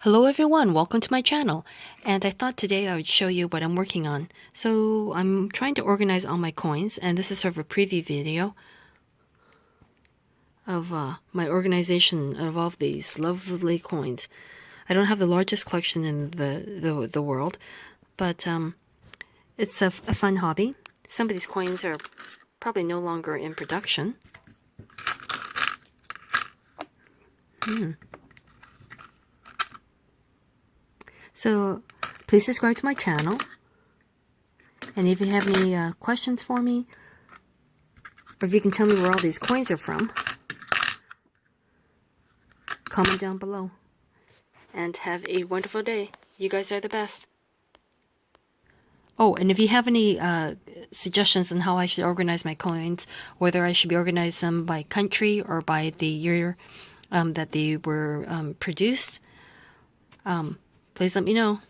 Hello everyone, welcome to my channel. And I thought today I would show you what I'm working on. So I'm trying to organize all my coins, and this is sort of a preview video of my organization of all of these lovely coins. I don't have the largest collection in the world, but it's a fun hobby. Some of these coins are probably no longer in production. So please subscribe to my channel. And if you have any questions for me, or if you can tell me where all these coins are from, comment down below. And have a wonderful day. You guys are the best. Oh, and if you have any suggestions on how I should organize my coins, whether I should be organizing them by country or by the year that they were produced, please let me know.